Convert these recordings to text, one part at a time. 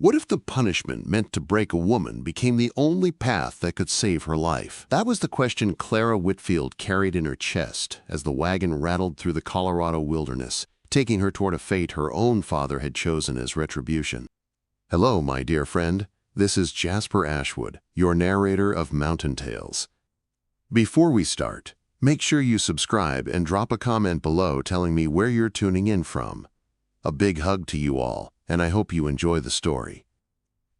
What if the punishment meant to break a woman became the only path that could save her life? That was the question Clara Whitfield carried in her chest as the wagon rattled through the Colorado wilderness, taking her toward a fate her own father had chosen as retribution. Hello, my dear friend. This is Jasper Ashwood, your narrator of Mountain Tales. Before we start, make sure you subscribe and drop a comment below telling me where you're tuning in from. A big hug to you all, and I hope you enjoy the story.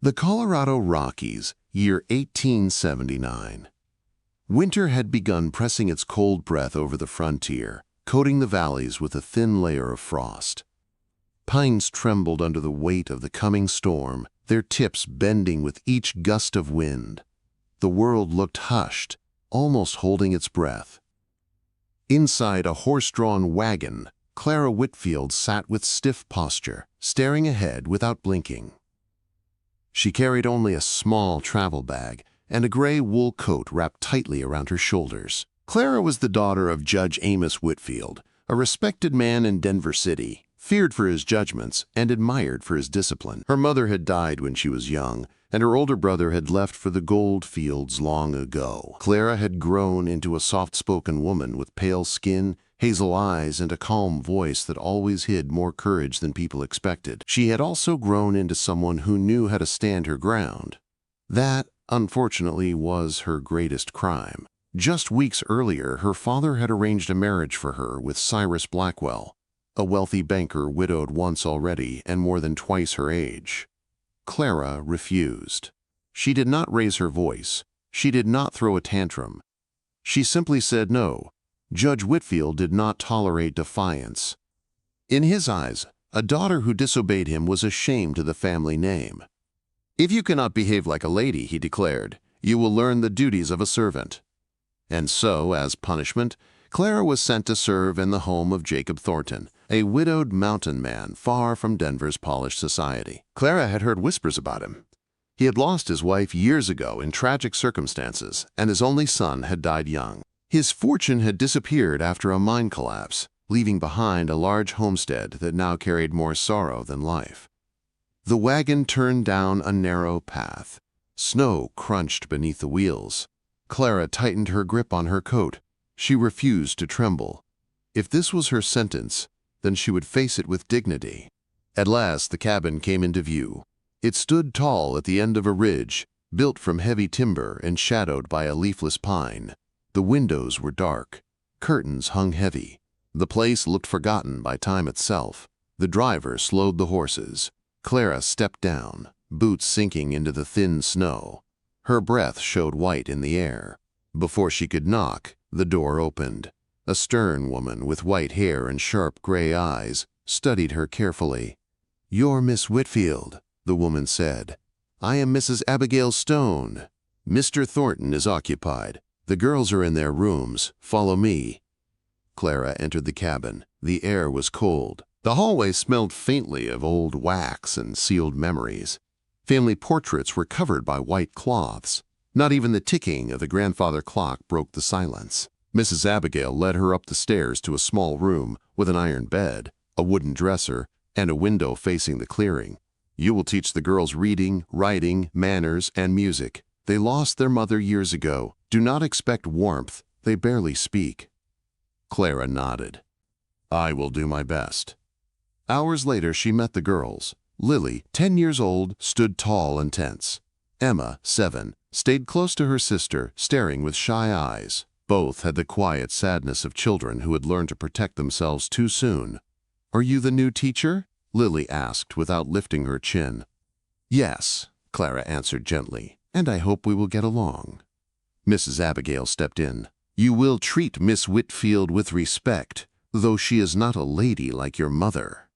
The Colorado Rockies, year 1879. Winter had begun pressing its cold breath over the frontier, coating the valleys with a thin layer of frost. Pines trembled under the weight of the coming storm, their tips bending with each gust of wind. The world looked hushed, almost holding its breath. Inside a horse-drawn wagon, Clara Whitfield sat with stiff posture, staring ahead without blinking. She carried only a small travel bag and a gray wool coat wrapped tightly around her shoulders. Clara was the daughter of Judge Amos Whitfield, a respected man in Denver City, feared for his judgments and admired for his discipline. Her mother had died when she was young, and her older brother had left for the gold fields long ago. Clara had grown into a soft-spoken woman with pale skin, hazel eyes, and a calm voice that always hid more courage than people expected. She had also grown into someone who knew how to stand her ground. That, unfortunately, was her greatest crime. Just weeks earlier, her father had arranged a marriage for her with Cyrus Blackwell, a wealthy banker widowed once already and more than twice her age. Clara refused. She did not raise her voice. She did not throw a tantrum. She simply said no. Judge Whitfield did not tolerate defiance. In his eyes, a daughter who disobeyed him was a shame to the family name. "If you cannot behave like a lady," he declared, "you will learn the duties of a servant." And so, as punishment, Clara was sent to serve in the home of Jacob Thornton, a widowed mountain man far from Denver's polished society. Clara had heard whispers about him. He had lost his wife years ago in tragic circumstances, and his only son had died young. His fortune had disappeared after a mine collapse, leaving behind a large homestead that now carried more sorrow than life. The wagon turned down a narrow path. Snow crunched beneath the wheels. Clara tightened her grip on her coat. She refused to tremble. If this was her sentence, then she would face it with dignity. At last the cabin came into view. It stood tall at the end of a ridge, built from heavy timber and shadowed by a leafless pine. The windows were dark. Curtains hung heavy. The place looked forgotten by time itself. The driver slowed the horses. Clara stepped down, boots sinking into the thin snow. Her breath showed white in the air. Before she could knock, the door opened. A stern woman with white hair and sharp gray eyes studied her carefully. "You're Miss Whitfield," the woman said. "I am Mrs. Abigail Stone. Mr. Thornton is occupied. The girls are in their rooms. Follow me." Clara entered the cabin. The air was cold. The hallway smelled faintly of old wax and sealed memories. Family portraits were covered by white cloths. Not even the ticking of the grandfather clock broke the silence. Mrs. Abigail led her up the stairs to a small room with an iron bed, a wooden dresser, and a window facing the clearing. "You will teach the girls reading, writing, manners, and music. They lost their mother years ago. Do not expect warmth. They barely speak." Clara nodded. "I will do my best." Hours later, she met the girls. Lily, 10 years old, stood tall and tense. Emma, 7, stayed close to her sister, staring with shy eyes. Both had the quiet sadness of children who had learned to protect themselves too soon. "Are you the new teacher?" Lily asked without lifting her chin. "Yes," Clara answered gently, "and I hope we will get along." Mrs. Abigail stepped in. "You will treat Miss Whitfield with respect, though she is not a lady like your mother."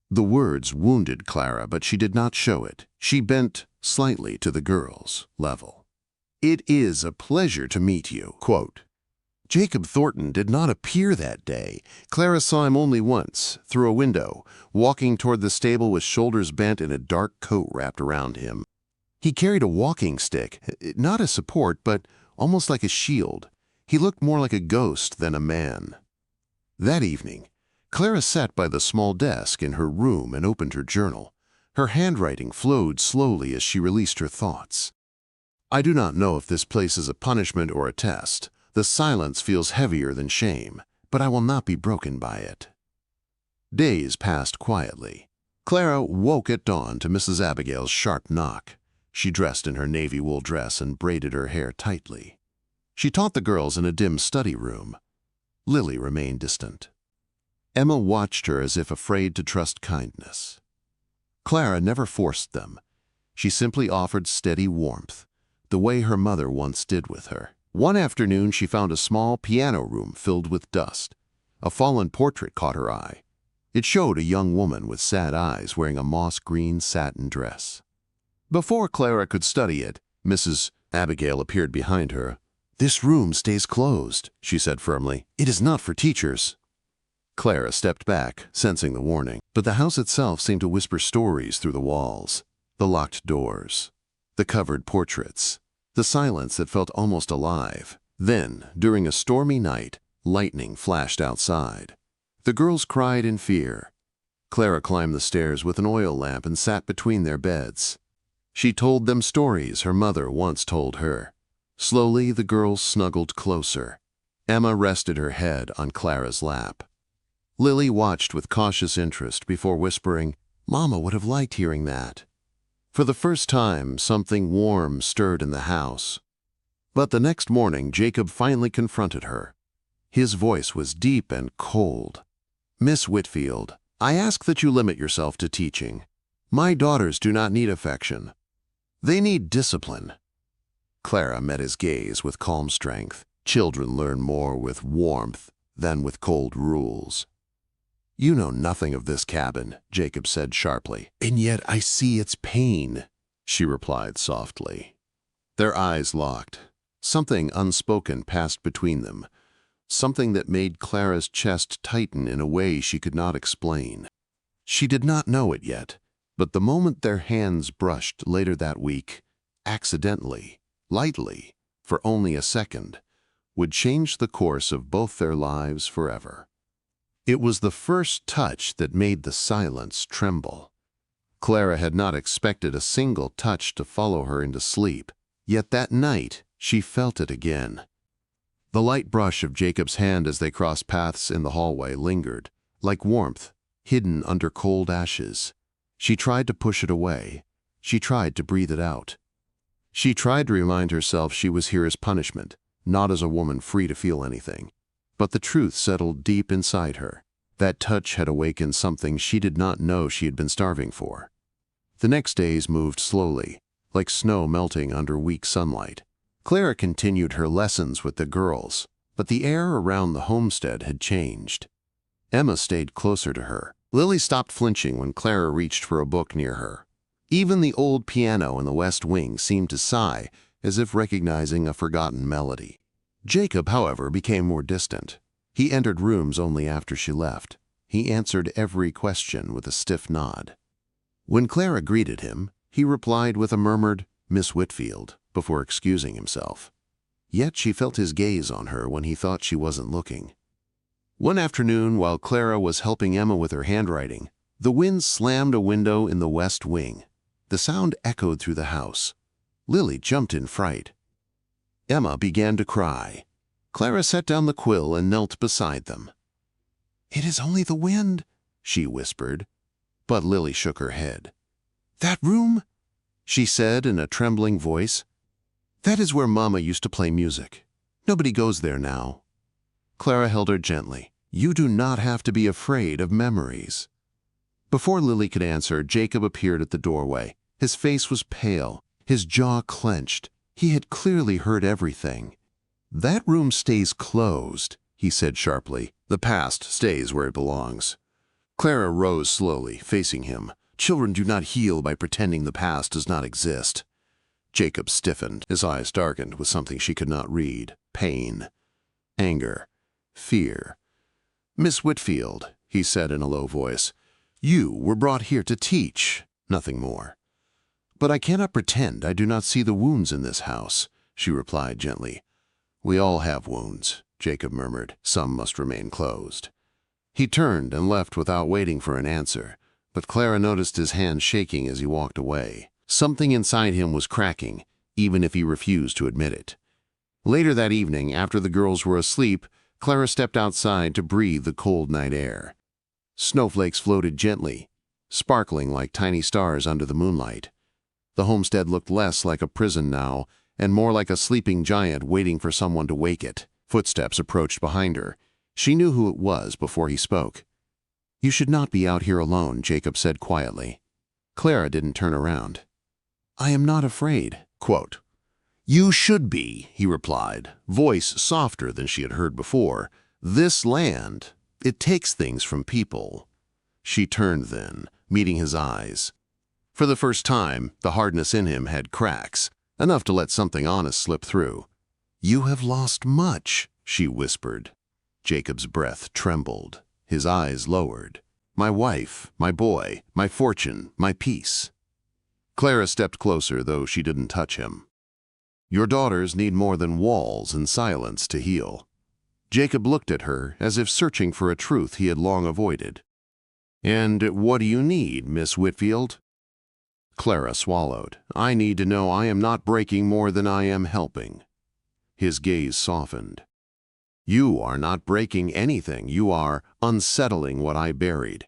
The words wounded Clara, but she did not show it. She bent slightly to the girls' level. "It is a pleasure to meet you." Quote, Jacob Thornton did not appear that day. Clara saw him only once, through a window, walking toward the stable with shoulders bent and a dark coat wrapped around him. He carried a walking stick, not as support, but almost like a shield. He looked more like a ghost than a man. That evening, Clara sat by the small desk in her room and opened her journal. Her handwriting flowed slowly as she released her thoughts. I do not know if this place is a punishment or a test. The silence feels heavier than shame, but I will not be broken by it. Days passed quietly. Clara woke at dawn to Mrs. Abigail's sharp knock. She dressed in her navy wool dress and braided her hair tightly. She taught the girls in a dim study room. Lily remained distant. Emma watched her as if afraid to trust kindness. Clara never forced them. She simply offered steady warmth, the way her mother once did with her. One afternoon she found a small piano room filled with dust. A fallen portrait caught her eye. It showed a young woman with sad eyes wearing a moss-green satin dress. Before Clara could study it, Mrs. Abigail appeared behind her. "This room stays closed," she said firmly. "It is not for teachers." Clara stepped back, sensing the warning, but the house itself seemed to whisper stories through the walls. The locked doors, the covered portraits, the silence that felt almost alive. Then, during a stormy night, lightning flashed outside. The girls cried in fear. Clara climbed the stairs with an oil lamp and sat between their beds. She told them stories her mother once told her. Slowly, the girls snuggled closer. Emma rested her head on Clara's lap. Lily watched with cautious interest before whispering, "Mama would have liked hearing that." For the first time, something warm stirred in the house. But the next morning, Jacob finally confronted her. His voice was deep and cold. "Miss Whitfield, I ask that you limit yourself to teaching. My daughters do not need affection. They need discipline." Clara met his gaze with calm strength. Children learn more with warmth than with cold rules. "You know nothing of this cabin," Jacob said sharply. "And yet I see its pain," she replied softly. Their eyes locked. Something unspoken passed between them, something that made Clara's chest tighten in a way she could not explain. She did not know it yet, but the moment their hands brushed later that week, accidentally, lightly, for only a second, would change the course of both their lives forever. It was the first touch that made the silence tremble. Clara had not expected a single touch to follow her into sleep, yet that night she felt it again. The light brush of Jacob's hand as they crossed paths in the hallway lingered, like warmth hidden under cold ashes. She tried to push it away. She tried to breathe it out. She tried to remind herself she was here as punishment, not as a woman free to feel anything. But the truth settled deep inside her. That touch had awakened something she did not know she had been starving for. The next days moved slowly, like snow melting under weak sunlight. Clara continued her lessons with the girls, but the air around the homestead had changed. Emma stayed closer to her. Lily stopped flinching when Clara reached for a book near her. Even the old piano in the west wing seemed to sigh, as if recognizing a forgotten melody. Jacob, however, became more distant. He entered rooms only after she left. He answered every question with a stiff nod. When Clara greeted him, he replied with a murmured, "Miss Whitfield," before excusing himself. Yet she felt his gaze on her when he thought she wasn't looking. One afternoon, while Clara was helping Emma with her handwriting, the wind slammed a window in the west wing. The sound echoed through the house. Lily jumped in fright. Emma began to cry. Clara set down the quill and knelt beside them. "It is only the wind," she whispered. But Lily shook her head. "That room," she said in a trembling voice, "that is where Mama used to play music. Nobody goes there now." Clara held her gently. "You do not have to be afraid of memories." Before Lily could answer, Jacob appeared at the doorway. His face was pale, his jaw clenched. He had clearly heard everything. "That room stays closed," he said sharply. "The past stays where it belongs." Clara rose slowly, facing him. "Children do not heal by pretending the past does not exist." Jacob stiffened. His eyes darkened with something she could not read. Pain, anger, fear. "Miss Whitfield," he said in a low voice, "you were brought here to teach, nothing more." "But I cannot pretend I do not see the wounds in this house," she replied gently. "We all have wounds," Jacob murmured. "Some must remain closed." He turned and left without waiting for an answer. but Clara noticed his hand shaking as he walked away. Something inside him was cracking, even if he refused to admit it. Later that evening, after the girls were asleep, Clara stepped outside to breathe the cold night air. Snowflakes floated gently, sparkling like tiny stars under the moonlight. The homestead looked less like a prison now, and more like a sleeping giant waiting for someone to wake it. Footsteps approached behind her. She knew who it was before he spoke. "You should not be out here alone," Jacob said quietly. Clara didn't turn around. "I am not afraid." Quote, "You should be," he replied, voice softer than she had heard before. "This land, it takes things from people." She turned then, meeting his eyes. For the first time, the hardness in him had cracks, enough to let something honest slip through. "You have lost much," she whispered. Jacob's breath trembled. His eyes lowered. "My wife, my boy, my fortune, my peace." Clara stepped closer, though she didn't touch him. "Your daughters need more than walls and silence to heal." Jacob looked at her as if searching for a truth he had long avoided. "And what do you need, Miss Whitfield?" Clara swallowed. "I need to know I am not breaking more than I am helping." His gaze softened. "You are not breaking anything. You are unsettling what I buried.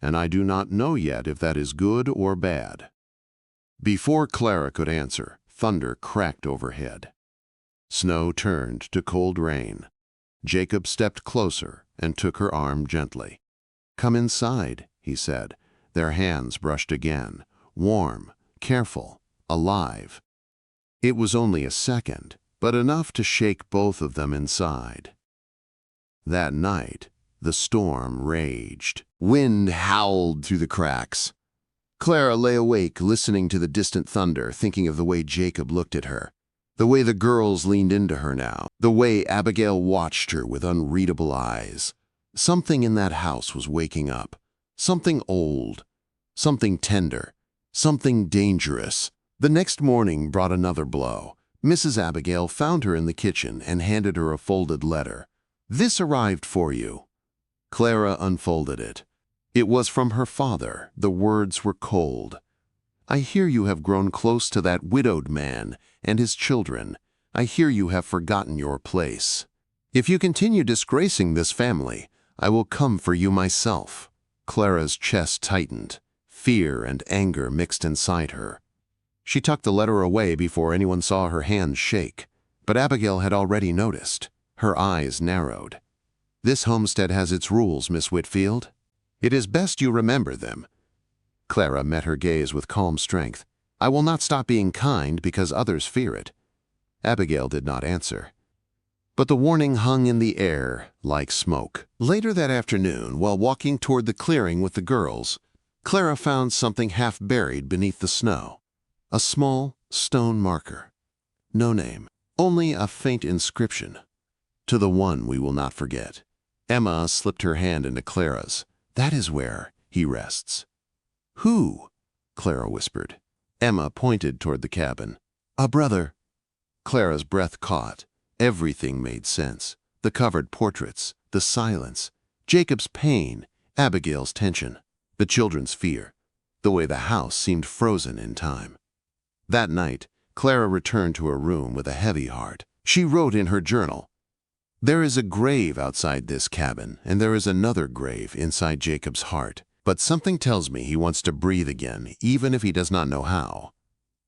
And I do not know yet if that is good or bad." Before Clara could answer, thunder cracked overhead. Snow turned to cold rain. Jacob stepped closer and took her arm gently. "Come inside," he said. Their hands brushed again, warm, careful, alive. It was only a second, but enough to shake both of them inside. That night, the storm raged. Wind howled through the cracks. Clara lay awake, listening to the distant thunder, thinking of the way Jacob looked at her, the way the girls leaned into her now, the way Abigail watched her with unreadable eyes. Something in that house was waking up, something old, something tender, something dangerous. The next morning brought another blow. Mrs. Abigail found her in the kitchen and handed her a folded letter. "This arrived for you." Clara unfolded it. It was from her father. The words were cold. "I hear you have grown close to that widowed man and his children. I hear you have forgotten your place. If you continue disgracing this family, I will come for you myself." Clara's chest tightened. Fear and anger mixed inside her. She tucked the letter away before anyone saw her hands shake, but Abigail had already noticed. Her eyes narrowed. "This homestead has its rules, Miss Whitfield. It is best you remember them." Clara met her gaze with calm strength. "I will not stop being kind because others fear it." Abigail did not answer. But the warning hung in the air like smoke. Later that afternoon, while walking toward the clearing with the girls, Clara found something half buried beneath the snow. A small stone marker. No name, only a faint inscription. "To the one we will not forget." Emma slipped her hand into Clara's. "That is where he rests." "Who?" Clara whispered. Emma pointed toward the cabin. "A brother." Clara's breath caught. Everything made sense. The covered portraits, the silence, Jacob's pain, Abigail's tension, the children's fear, the way the house seemed frozen in time. That night, Clara returned to her room with a heavy heart. She wrote in her journal, "There is a grave outside this cabin, and there is another grave inside Jacob's heart. But something tells me he wants to breathe again, even if he does not know how."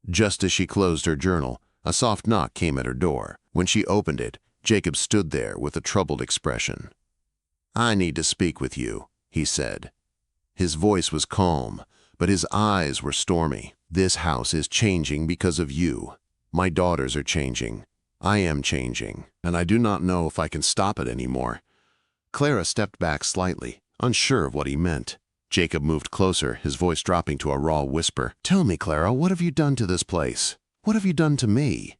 Just as she closed her journal, a soft knock came at her door. When she opened it, Jacob stood there with a troubled expression. "I need to speak with you," he said. His voice was calm, but his eyes were stormy. "This house is changing because of you. My daughters are changing. I am changing, and I do not know if I can stop it anymore." Clara stepped back slightly, unsure of what he meant. Jacob moved closer, his voice dropping to a raw whisper. "Tell me, Clara, what have you done to this place? What have you done to me?"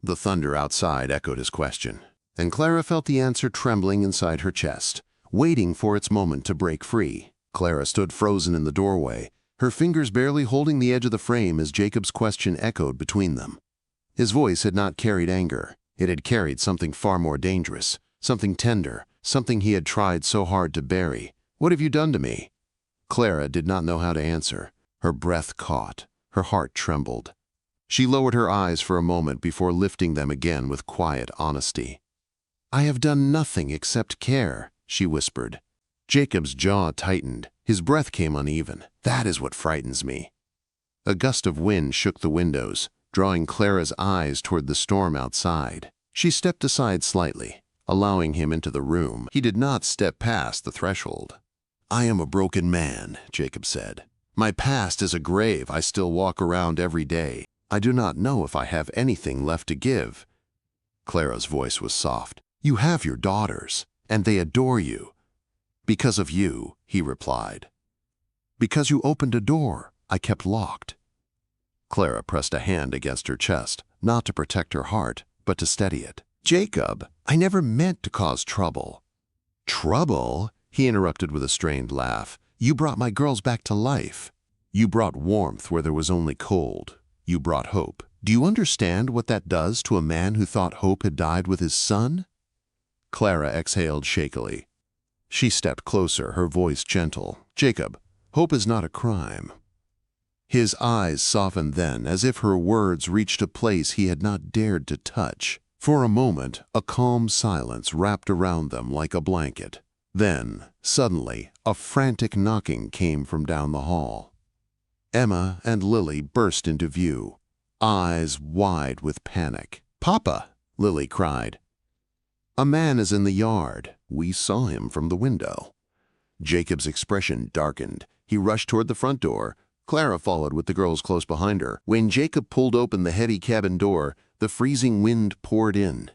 The thunder outside echoed his question, and Clara felt the answer trembling inside her chest, waiting for its moment to break free. Clara stood frozen in the doorway, her fingers barely holding the edge of the frame as Jacob's question echoed between them. His voice had not carried anger. It had carried something far more dangerous, something tender, something he had tried so hard to bury. "What have you done to me?" Clara did not know how to answer. Her breath caught. Her heart trembled. She lowered her eyes for a moment before lifting them again with quiet honesty. "I have done nothing except care," she whispered. Jacob's jaw tightened. His breath came uneven. "That is what frightens me." A gust of wind shook the windows, drawing Clara's eyes toward the storm outside. She stepped aside slightly, allowing him into the room. He did not step past the threshold. "I am a broken man," Jacob said. "My past is a grave I still walk around every day. I do not know if I have anything left to give." Clara's voice was soft. "You have your daughters, and they adore you." "Because of you," he replied. "Because you opened a door I kept locked." Clara pressed a hand against her chest, not to protect her heart, but to steady it. "Jacob, I never meant to cause trouble." "Trouble?" he interrupted with a strained laugh. "You brought my girls back to life. You brought warmth where there was only cold. You brought hope. Do you understand what that does to a man who thought hope had died with his son?" Clara exhaled shakily. She stepped closer, her voice gentle. "Jacob, hope is not a crime." His eyes softened then, as if her words reached a place he had not dared to touch. For a moment, a calm silence wrapped around them like a blanket. Then, suddenly, a frantic knocking came from down the hall. Emma and Lily burst into view, eyes wide with panic. "Papa!" Lily cried. "A man is in the yard. We saw him from the window." Jacob's expression darkened. He rushed toward the front door. Clara followed with the girls close behind her. When Jacob pulled open the heavy cabin door, the freezing wind poured in.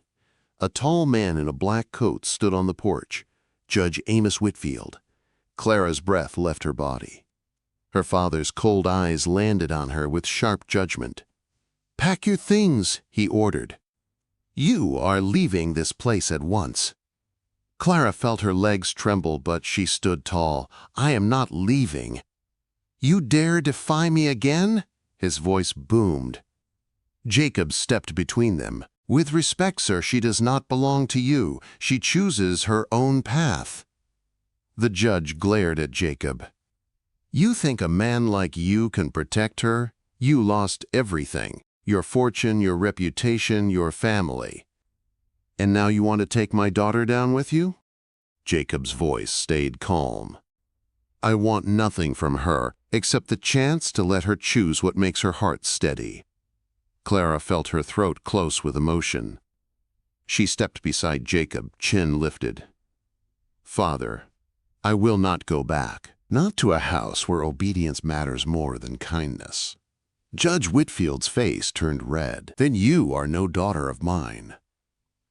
A tall man in a black coat stood on the porch, Judge Amos Whitfield. Clara's breath left her body. Her father's cold eyes landed on her with sharp judgment. "Pack your things," he ordered. "You are leaving this place at once." Clara felt her legs tremble, but she stood tall. "I am not leaving." "You dare defy me again?" His voice boomed. Jacob stepped between them. "With respect, sir, she does not belong to you. She chooses her own path." The judge glared at Jacob. "You think a man like you can protect her? You lost everything. Your fortune, your reputation, your family. And now you want to take my daughter down with you?" Jacob's voice stayed calm. "I want nothing from her except the chance to let her choose what makes her heart steady." Clara felt her throat close with emotion. She stepped beside Jacob, chin lifted. "Father, I will not go back, not to a house where obedience matters more than kindness." Judge Whitfield's face turned red. "Then you are no daughter of mine."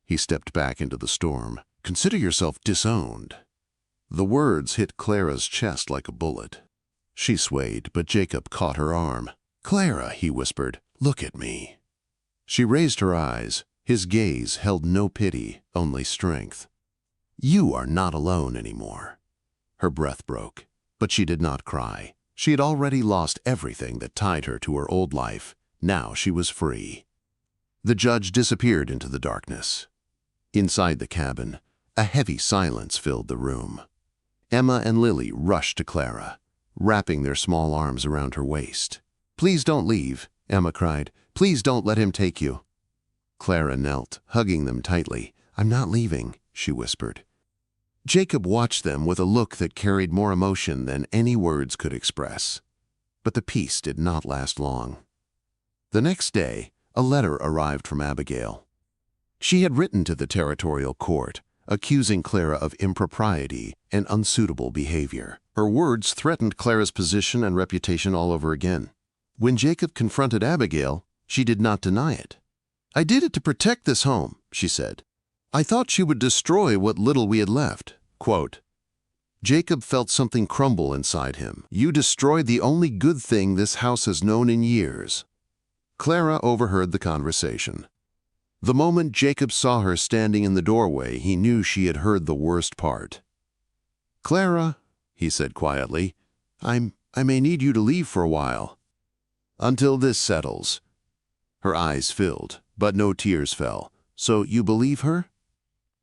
He stepped back into the storm. "Consider yourself disowned." The words hit Clara's chest like a bullet. She swayed, but Jacob caught her arm. "Clara," he whispered, "look at me." She raised her eyes. His gaze held no pity, only strength. "You are not alone anymore." Her breath broke, but she did not cry. She had already lost everything that tied her to her old life. Now she was free. The judge disappeared into the darkness. Inside the cabin, a heavy silence filled the room. Emma and Lily rushed to Clara, wrapping their small arms around her waist. "Please don't leave," Emma cried. "Please don't let him take you." Clara knelt, hugging them tightly. "I'm not leaving," she whispered. Jacob watched them with a look that carried more emotion than any words could express. But the peace did not last long. The next day, a letter arrived from Abigail. She had written to the territorial court, accusing Clara of impropriety and unsuitable behavior. Her words threatened Clara's position and reputation all over again. When Jacob confronted Abigail, she did not deny it. "I did it to protect this home," she said. "I thought she would destroy what little we had left." Quote, Jacob felt something crumble inside him. "You destroyed the only good thing this house has known in years." Clara overheard the conversation. The moment Jacob saw her standing in the doorway, he knew she had heard the worst part. "Clara," he said quietly, I may need you to leave for a while. Until this settles." Her eyes filled, but no tears fell. "So you believe her?"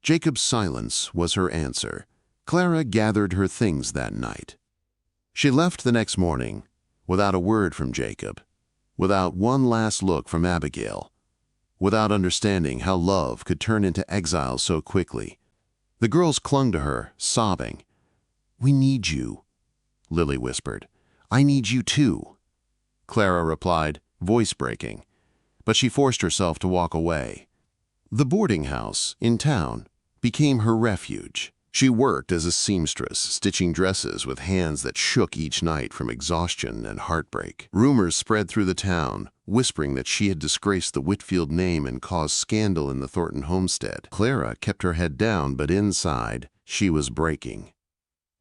Jacob's silence was her answer. Clara gathered her things that night. She left the next morning, without a word from Jacob, without one last look from Abigail, without understanding how love could turn into exile so quickly. The girls clung to her, sobbing. "We need you," Lily whispered. "I need you too," Clara replied, voice breaking, but she forced herself to walk away. The boarding house, in town, became her refuge. She worked as a seamstress, stitching dresses with hands that shook each night from exhaustion and heartbreak. Rumors spread through the town, whispering that she had disgraced the Whitfield name and caused scandal in the Thornton homestead. Clara kept her head down, but inside, she was breaking.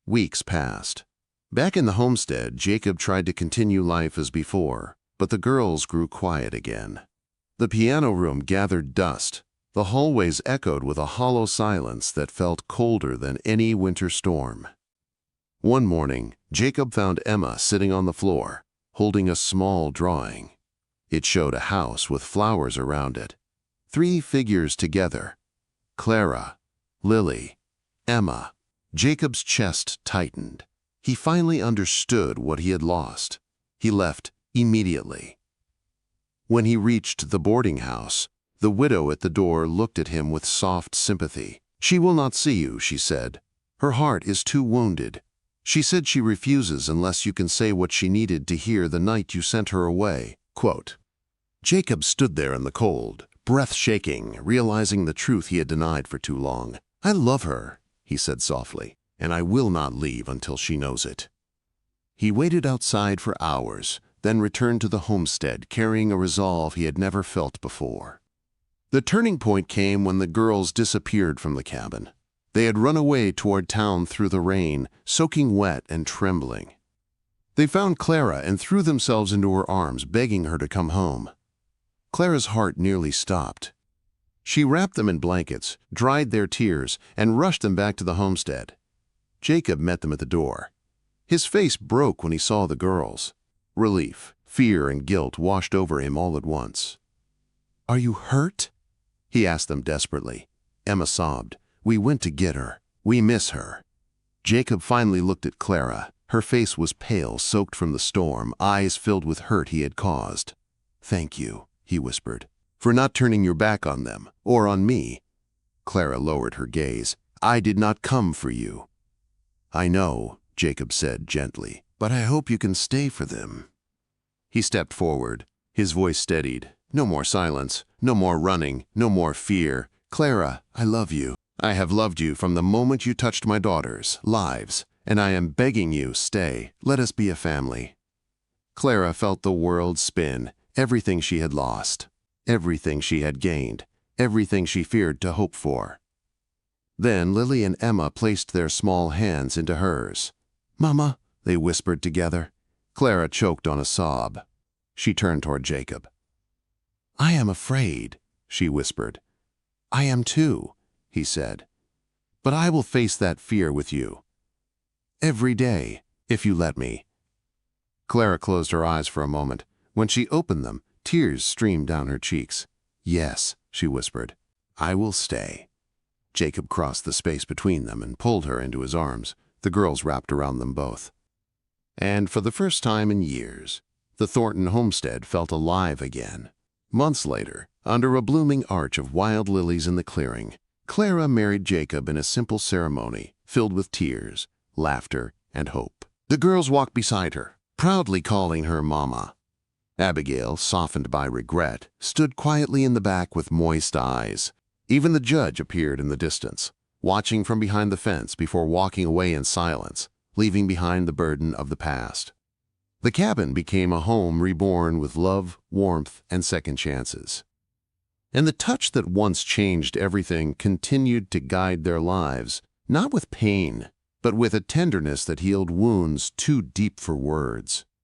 Weeks passed. Back in the homestead, Jacob tried to continue life as before, but the girls grew quiet again. The piano room gathered dust. The hallways echoed with a hollow silence that felt colder than any winter storm. One morning, Jacob found Emma sitting on the floor, holding a small drawing. It showed a house with flowers around it. 3 figures together. Clara, Lily, Emma. Jacob's chest tightened. He finally understood what he had lost. He left immediately. When he reached the boarding house, the widow at the door looked at him with soft sympathy. "She will not see you," she said. "Her heart is too wounded. She said she refuses unless you can say what she needed to hear the night you sent her away." Quote. Jacob stood there in the cold, breath shaking, realizing the truth he had denied for too long. "I love her," he said softly, "and I will not leave until she knows it." He waited outside for hours, then returned to the homestead carrying a resolve he had never felt before. The turning point came when the girls disappeared from the cabin. They had run away toward town through the rain, soaking wet and trembling. They found Clara and threw themselves into her arms, begging her to come home. Clara's heart nearly stopped. She wrapped them in blankets, dried their tears, and rushed them back to the homestead. Jacob met them at the door. His face broke when he saw the girls. Relief, fear, and guilt washed over him all at once. "Are you hurt?" he asked them desperately. Emma sobbed. "We went to get her. We miss her." Jacob finally looked at Clara. Her face was pale, soaked from the storm, eyes filled with hurt he had caused. "Thank you," he whispered, "for not turning your back on them, or on me." Clara lowered her gaze. "I did not come for you." "I know," Jacob said gently, "but I hope you can stay for them." He stepped forward. His voice steadied. "No more silence, no more running, no more fear. Clara, I love you. I have loved you from the moment you touched my daughters' lives, and I am begging you, stay. Let us be a family." Clara felt the world spin, everything she had lost, everything she had gained, everything she feared to hope for. Then Lily and Emma placed their small hands into hers. "Mama," they whispered together. Clara choked on a sob. She turned toward Jacob. "I am afraid," she whispered. "I am too," he said. "But I will face that fear with you. Every day, if you let me." Clara closed her eyes for a moment. When she opened them, tears streamed down her cheeks. "Yes," she whispered, "I will stay." Jacob crossed the space between them and pulled her into his arms. The girls wrapped around them both. And for the first time in years, the Thornton homestead felt alive again. Months later, under a blooming arch of wild lilies in the clearing, Clara married Jacob in a simple ceremony filled with tears, laughter, and hope. The girls walked beside her, proudly calling her Mama. Abigail, softened by regret, stood quietly in the back with moist eyes. Even the judge appeared in the distance, watching from behind the fence before walking away in silence, leaving behind the burden of the past. The cabin became a home reborn with love, warmth, and second chances. And the touch that once changed everything continued to guide their lives, not with pain, but with a tenderness that healed wounds too deep for words.